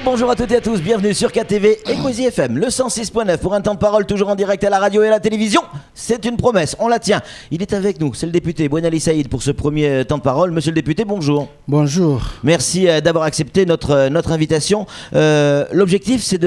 Bonjour à toutes et à tous, bienvenue sur KTV et Cozy FM, le 106.9 pour un temps de parole toujours en direct à la radio et à la télévision. C'est une promesse, on la tient. Il est avec nous, c'est le député Bouenali Saïd pour ce premier temps de parole. Monsieur le député, bonjour. Bonjour. Merci d'avoir accepté notre invitation. L'objectif c'est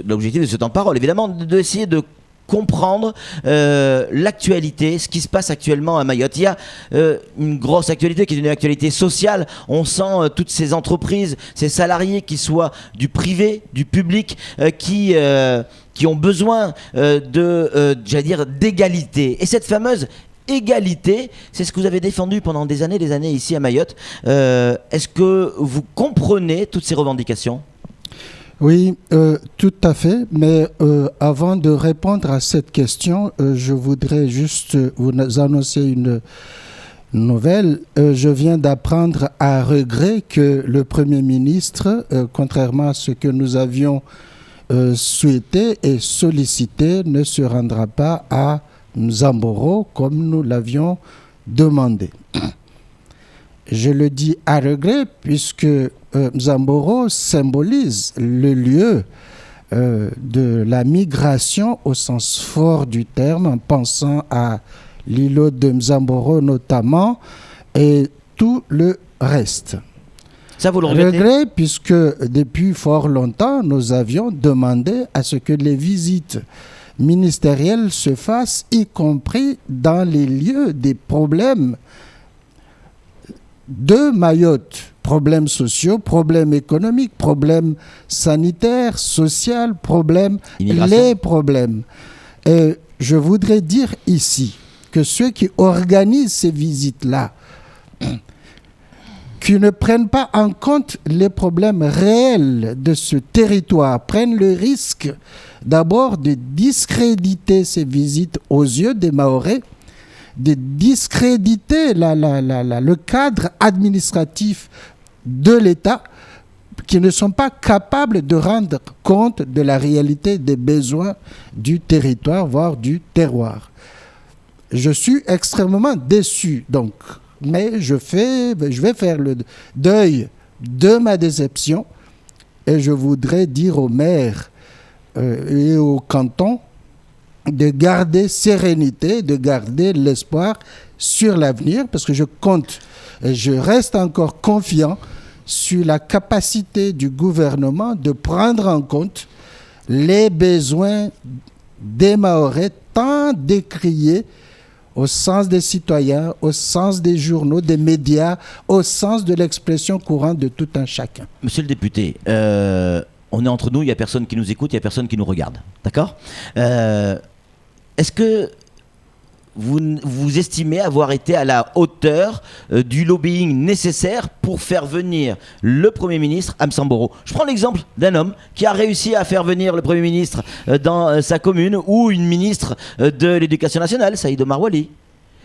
l'objectif de ce temps de parole, évidemment, d'essayer de comprendre l'actualité, ce qui se passe actuellement à Mayotte. Il y a une grosse actualité qui est une actualité sociale. On sent toutes ces entreprises, ces salariés, qui soient du privé, du public, qui ont besoin d'égalité. Et cette fameuse égalité, c'est ce que vous avez défendu pendant des années ici à Mayotte. Est-ce que vous comprenez toutes ces revendications ? Oui, tout à fait. Mais avant de répondre à cette question, je voudrais juste vous annoncer une nouvelle. Je viens d'apprendre à regret que le Premier ministre, contrairement à ce que nous avions souhaité et sollicité, ne se rendra pas à Nzamboro comme nous l'avions demandé. Je le dis à regret puisque Nzamboro symbolise le lieu de la migration au sens fort du terme, en pensant à l'îlot de Nzamboro notamment et tout le reste. Ça, vous le regrettez ? Regret puisque depuis fort longtemps, nous avions demandé à ce que les visites ministérielles se fassent, y compris dans les lieux des problèmes de Mayotte, problèmes sociaux, problèmes économiques, problèmes sanitaires, sociaux, les problèmes. Et je voudrais dire ici que ceux qui organisent ces visites-là, qui ne prennent pas en compte les problèmes réels de ce territoire, prennent le risque d'abord de discréditer ces visites aux yeux des Mahorais, de discréditer le cadre administratif de l'État, qui ne sont pas capables de rendre compte de la réalité des besoins du territoire, voire du terroir. Je suis extrêmement déçu, donc, mais je vais faire le deuil de ma déception et je voudrais dire aux maires et aux cantons de garder sérénité, de garder l'espoir sur l'avenir, parce que je compte et je reste encore confiant sur la capacité du gouvernement de prendre en compte les besoins des Mahorais tant décriés au sens des citoyens, au sens des journaux, des médias, au sens de l'expression courante de tout un chacun. Monsieur le député, on est entre nous, il n'y a personne qui nous écoute, il n'y a personne qui nous regarde. D'accord ? Est-ce que vous estimez avoir été à la hauteur du lobbying nécessaire pour faire venir le Premier ministre à Nzamboro ? Je prends l'exemple d'un homme qui a réussi à faire venir le Premier ministre dans sa commune, ou une ministre de l'Éducation nationale, Saïd Omar Wali.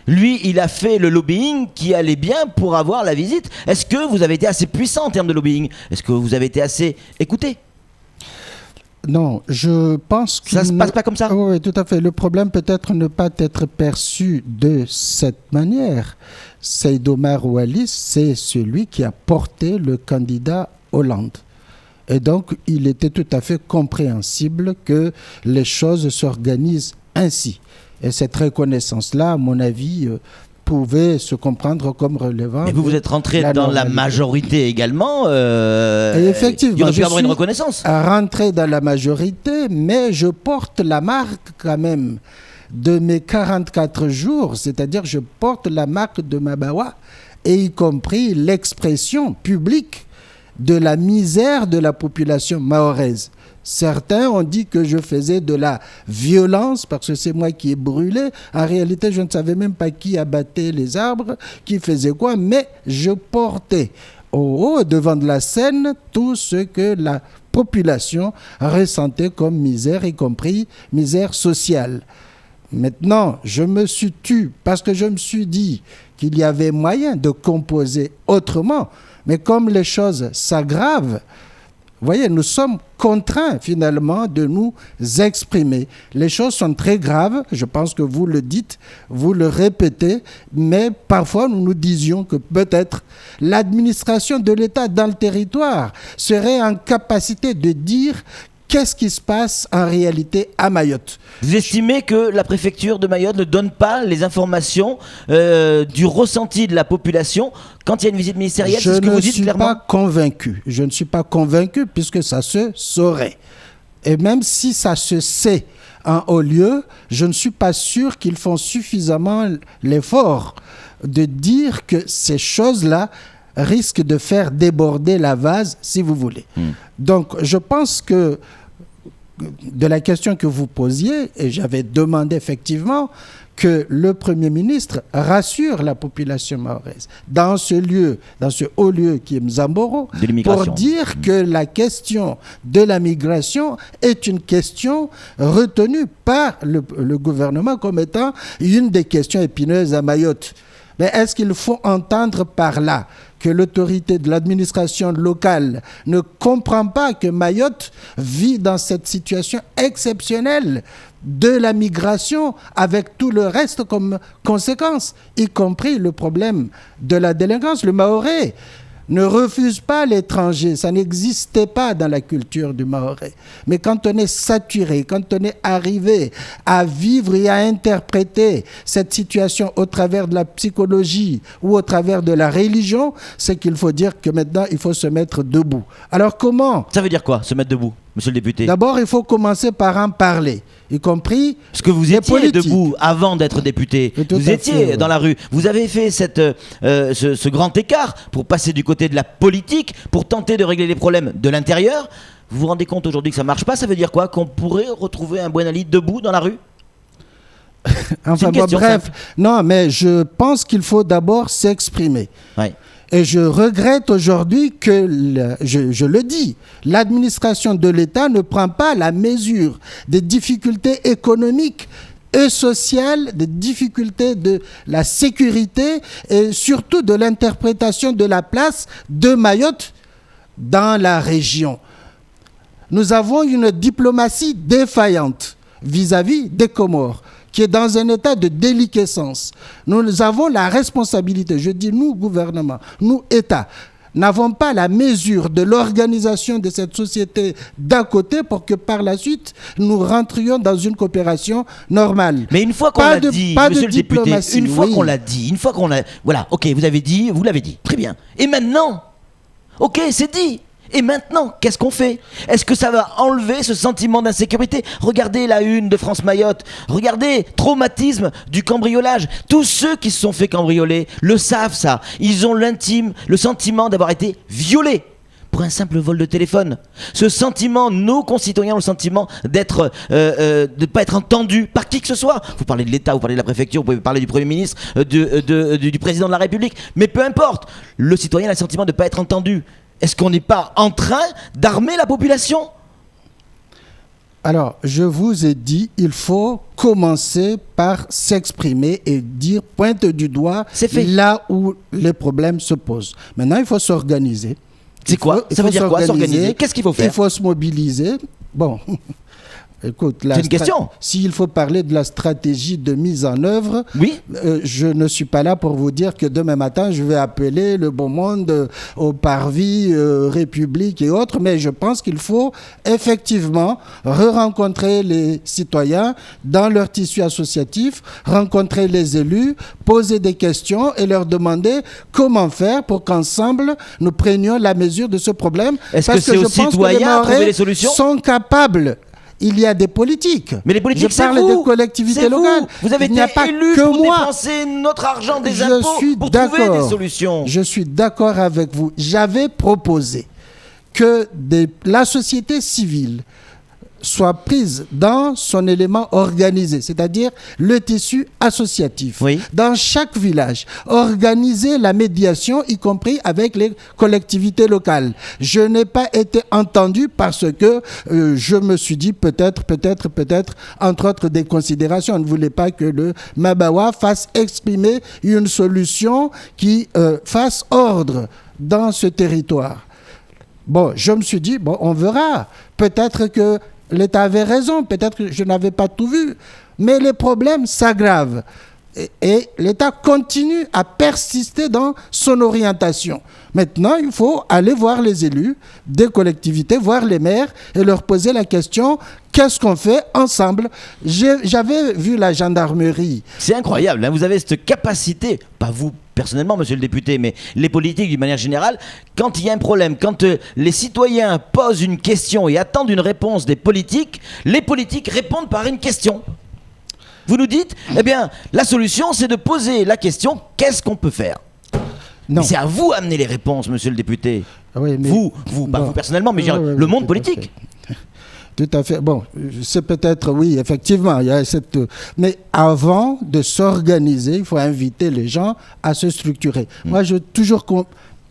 Lui, il a fait le lobbying qui allait bien pour avoir la visite. Est-ce que vous avez été assez puissant en termes de lobbying ? Est-ce que vous avez été assez écouté ? Non, je pense que... Ça ne se passe pas comme ça ? Oui, tout à fait. Le problème peut-être ne pas être perçu de cette manière. Saïd Omar Wali, c'est celui qui a porté le candidat Hollande. Et donc, il était tout à fait compréhensible que les choses s'organisent ainsi. Et cette reconnaissance-là, à mon avis, pouvait se comprendre comme relevant. Mais vous êtes rentré dans la majorité également. Et effectivement, il aurait pu avoir une reconnaissance. Rentré dans la majorité, mais je porte la marque quand même de mes 44 jours, c'est-à-dire je porte la marque de Mabawa, et y compris l'expression publique de la misère de la population mahoraise. Certains ont dit que je faisais de la violence parce que c'est moi qui ai brûlé. En réalité, je ne savais même pas qui abattait les arbres, qui faisait quoi, mais je portais au haut, devant de la scène, tout ce que la population ressentait comme misère, y compris misère sociale. Maintenant, je me suis tu parce que je me suis dit qu'il y avait moyen de composer autrement. Mais comme les choses s'aggravent, Vous voyez, nous sommes contraints finalement de nous exprimer. Les choses sont très graves, je pense que vous le dites, vous le répétez, mais parfois nous nous disions que peut-être l'administration de l'État dans le territoire serait en capacité de dire qu'est-ce qui se passe en réalité à Mayotte. Vous estimez que la préfecture de Mayotte ne donne pas les informations du ressenti de la population quand il y a une visite ministérielle? C'est ce que vous dites clairement? Je ne suis pas convaincu puisque ça se saurait. Et même si ça se sait en haut lieu, je ne suis pas sûr qu'ils font suffisamment l'effort de dire que ces choses-là risquent de faire déborder la vase, si vous voulez. Donc, je pense que de la question que vous posiez, et j'avais demandé effectivement que le Premier ministre rassure la population mahoraise dans ce lieu, dans ce haut lieu qui est Mzamboro, pour dire que la question de la migration est une question retenue par le gouvernement comme étant une des questions épineuses à Mayotte. Mais est-ce qu'il faut entendre par là que l'autorité de l'administration locale ne comprend pas que Mayotte vit dans cette situation exceptionnelle de la migration avec tout le reste comme conséquence, y compris le problème de la délinquance? Le Mahorais ne refuse pas l'étranger, ça n'existait pas dans la culture du Mahorais. Mais quand on est saturé, quand on est arrivé à vivre et à interpréter cette situation au travers de la psychologie ou au travers de la religion, c'est qu'il faut dire que maintenant il faut se mettre debout. Alors comment? Ça veut dire quoi, se mettre debout, monsieur le député? D'abord, il faut commencer par en parler, y compris parce que vous étiez debout avant d'être député. Vous étiez dans la rue. Vous avez fait ce grand écart pour passer du côté de la politique, pour tenter de régler les problèmes de l'intérieur. Vous vous rendez compte aujourd'hui que ça ne marche pas? Ça veut dire quoi? Qu'on pourrait retrouver un Ben Ali debout dans la rue? Enfin bon, bref, non, mais je pense qu'il faut d'abord s'exprimer. Ouais. Et je regrette aujourd'hui que, je le dis, l'administration de l'État ne prend pas la mesure des difficultés économiques et sociales, des difficultés de la sécurité et surtout de l'interprétation de la place de Mayotte dans la région. Nous avons une diplomatie défaillante vis-à-vis des Comores, qui est dans un état de déliquescence. Nous avons la responsabilité, je dis nous, gouvernement, nous, État, n'avons pas la mesure de l'organisation de cette société d'un côté pour que par la suite, nous rentrions dans une coopération normale. Mais une fois qu'on l'a dit, monsieur le député, une fois qu'on l'a dit, une fois qu'on l'a... Voilà, ok, vous l'avez dit, très bien. Et maintenant, ok, c'est dit. Et maintenant, qu'est-ce qu'on fait? Est-ce que ça va enlever ce sentiment d'insécurité? Regardez la une de France Mayotte. Regardez, traumatisme du cambriolage. Tous ceux qui se sont fait cambrioler le savent ça. Ils ont le sentiment d'avoir été violés pour un simple vol de téléphone. Ce sentiment, nos concitoyens ont le sentiment d'être, de ne pas être entendus par qui que ce soit. Vous parlez de l'État, vous parlez de la préfecture, vous pouvez parler du Premier ministre, du président de la République. Mais peu importe, le citoyen a le sentiment de ne pas être entendu. Est-ce qu'on n'est pas en train d'armer la population? Alors, je vous ai dit, il faut commencer par s'exprimer et dire, pointe du doigt là où les problèmes se posent. Maintenant, il faut s'organiser. C'est quoi? Ça veut dire quoi, s'organiser? Qu'est-ce qu'il faut faire? Il faut se mobiliser. Bon... Écoute, c'est une question. S'il faut parler de la stratégie de mise en œuvre, oui. Je ne suis pas là pour vous dire que demain matin, je vais appeler le beau monde au parvis, République et autres, mais je pense qu'il faut effectivement re-rencontrer les citoyens dans leur tissu associatif, rencontrer les élus, poser des questions et leur demander comment faire pour qu'ensemble, nous prenions la mesure de ce problème. Est-ce que c'est aux citoyens de trouver les solutions? Sont capables. Il y a des politiques. Mais les politiques, c'est vous. Je parle des collectivités locales. Vous avez été élu pour dépenser notre argent des impôts pour trouver des solutions. Je suis d'accord avec vous. J'avais proposé que la société civile soit prise dans son élément organisé, c'est-à-dire le tissu associatif. Oui. Dans chaque village, organiser la médiation, y compris avec les collectivités locales. Je n'ai pas été entendu parce que je me suis dit peut-être, entre autres des considérations, on ne voulait pas que le Mabawa fasse exprimer une solution qui fasse ordre dans ce territoire. Bon, je me suis dit, bon, on verra. Peut-être que l'État avait raison, peut-être que je n'avais pas tout vu. Mais les problèmes s'aggravent. Et l'État continue à persister dans son orientation. Maintenant, il faut aller voir les élus des collectivités, voir les maires et leur poser la question, qu'est-ce qu'on fait ensemble? J'avais vu la gendarmerie. C'est incroyable, hein, vous avez cette capacité, pas vous personnellement, monsieur le député, mais les politiques d'une manière générale, quand il y a un problème, quand les citoyens posent une question et attendent une réponse des politiques, les politiques répondent par une question. Vous nous dites, eh bien, la solution, c'est de poser la question, qu'est-ce qu'on peut faire? Non. C'est à vous d'amener les réponses, monsieur le député. Oui, mais vous, pas vous personnellement, mais le monde politique. Tout à fait. Bon, c'est peut-être, oui, effectivement, il y a cette... Mais avant de s'organiser, il faut inviter les gens à se structurer. Moi, j'ai toujours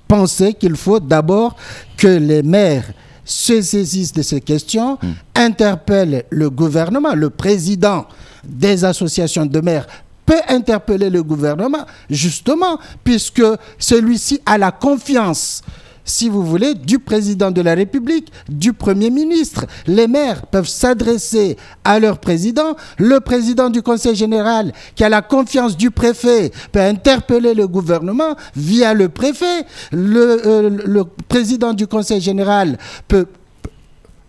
pensé qu'il faut d'abord que les maires se saisissent de ces questions, interpellent le gouvernement, le président des associations de maires peut interpeller le gouvernement, justement, puisque celui-ci a la confiance, si vous voulez, du président de la République, du Premier ministre. Les maires peuvent s'adresser à leur président. Le président du Conseil général, qui a la confiance du préfet, peut interpeller le gouvernement via le préfet. Le président du Conseil général peut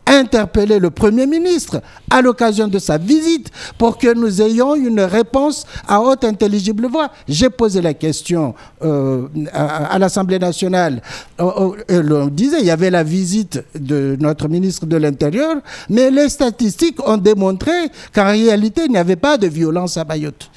interpeller le Premier ministre à l'occasion de sa visite pour que nous ayons une réponse à haute intelligible voix. J'ai posé la question à l'Assemblée nationale. On disait, il y avait la visite de notre ministre de l'Intérieur, mais les statistiques ont démontré qu'en réalité, il n'y avait pas de violence à Mayotte.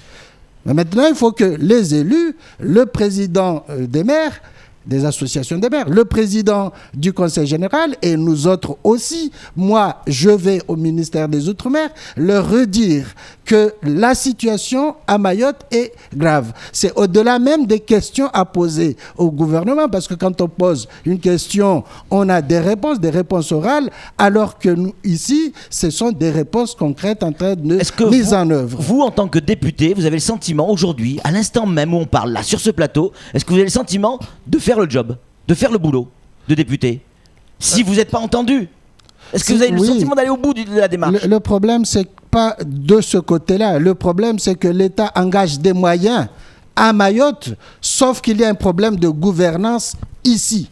Mais maintenant, il faut que les élus, le président des maires, des associations de maires, le président du Conseil général et nous autres aussi, moi je vais au ministère des Outre-mer leur redire que la situation à Mayotte est grave. C'est au-delà même des questions à poser au gouvernement, parce que quand on pose une question, on a des réponses orales, alors que nous ici, ce sont des réponses concrètes en train de mise en œuvre. Vous, en tant que député, vous avez le sentiment aujourd'hui, à l'instant même où on parle là, sur ce plateau, est-ce que vous avez le sentiment de faire le job, de faire le boulot de député, si vous n'êtes pas entendu? Est-ce que vous avez le sentiment d'aller au bout de la démarche? Le problème, c'est pas de ce côté-là. Le problème, c'est que l'État engage des moyens à Mayotte, sauf qu'il y a un problème de gouvernance ici.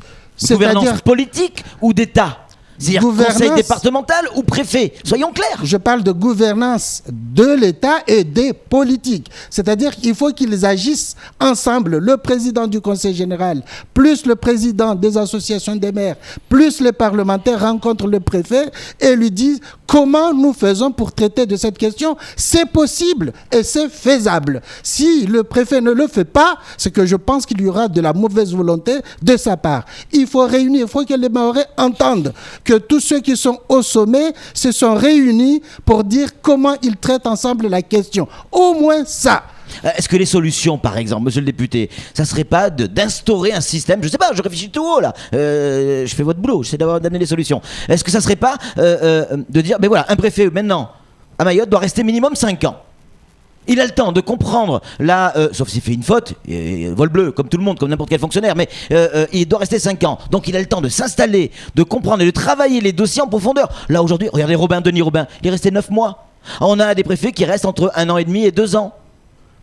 Gouvernance politique ou d'État? C'est-à-dire conseil départemental ou préfet? Soyons clairs. Je parle de gouvernance de l'État et des politiques. C'est-à-dire qu'il faut qu'ils agissent ensemble. Le président du Conseil général, plus le président des associations des maires, plus les parlementaires rencontrent le préfet et lui disent comment nous faisons pour traiter de cette question. C'est possible et c'est faisable. Si le préfet ne le fait pas, c'est que je pense qu'il y aura de la mauvaise volonté de sa part. Il faut réunir, il faut que les Mahorais entendent que tous ceux qui sont au sommet se sont réunis pour dire comment ils traitent ensemble la question. Au moins ça. Est-ce que les solutions, par exemple, monsieur le député, ça serait pas d'instaurer un système, je sais pas, je réfléchis tout haut là, je fais votre boulot, j'essaie d'amener des solutions. Est-ce que ça serait pas de dire, mais voilà, un préfet maintenant à Mayotte doit rester minimum 5 ans. Il a le temps de comprendre, sauf s'il fait une faute, vol bleu, comme tout le monde, comme n'importe quel fonctionnaire, mais il doit rester 5 ans. Donc il a le temps de s'installer, de comprendre et de travailler les dossiers en profondeur. Là aujourd'hui, regardez Denis Robin, il est resté 9 mois. On a des préfets qui restent entre 1 an et demi et 2 ans.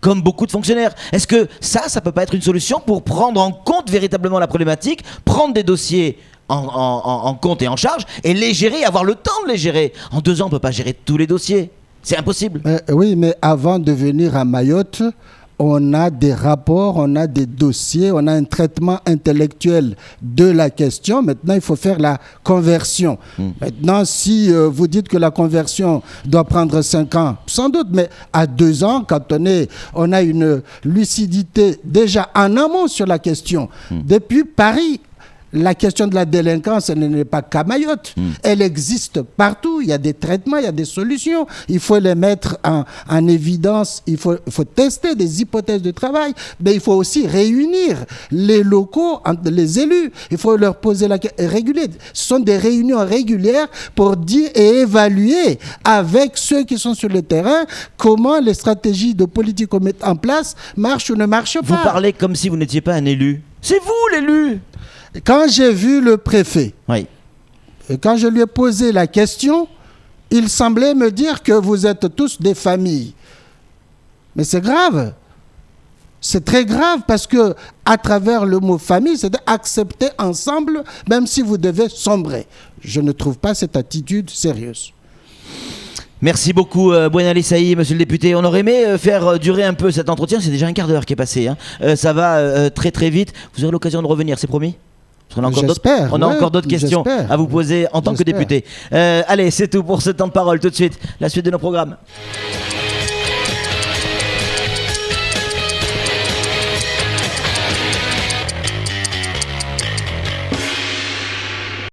Comme beaucoup de fonctionnaires. Est-ce que ça peut pas être une solution pour prendre en compte véritablement la problématique, prendre des dossiers en compte et en charge, et les gérer, avoir le temps de les gérer? En 2 ans, on peut pas gérer tous les dossiers. C'est impossible. Oui, mais avant de venir à Mayotte, on a des rapports, on a des dossiers, on a un traitement intellectuel de la question. Maintenant, il faut faire la conversion. Maintenant, si vous dites que la conversion doit prendre 5 ans, sans doute, mais à 2 ans, quand on a une lucidité déjà en amont sur la question, depuis Paris, la question de la délinquance, elle n'est pas qu'à Mayotte. Elle existe partout. Il y a des traitements, il y a des solutions. Il faut les mettre en évidence. Il faut tester des hypothèses de travail. Mais il faut aussi réunir les locaux, les élus. Il faut leur poser la question. Ce sont des réunions régulières pour dire et évaluer avec ceux qui sont sur le terrain comment les stratégies de politique qu'on met en place marchent ou ne marchent pas. Vous parlez comme si vous n'étiez pas un élu. C'est vous l'élu. Quand j'ai vu le préfet, Oui. et quand je lui ai posé la question, il semblait me dire que vous êtes tous des familles. Mais c'est grave. C'est très grave parce que à travers le mot famille, c'est d'accepter ensemble, même si vous devez sombrer. Je ne trouve pas cette attitude sérieuse. Merci beaucoup, Bouenali Saï, monsieur le député. On aurait aimé faire durer un peu cet entretien. C'est déjà un quart d'heure qui est passé. Hein. Ça va très très vite. Vous aurez l'occasion de revenir, c'est promis? Parce qu'on a encore d'autres questions à vous poser en tant que député. Allez, c'est tout pour ce temps de parole. Tout de suite, la suite de nos programmes.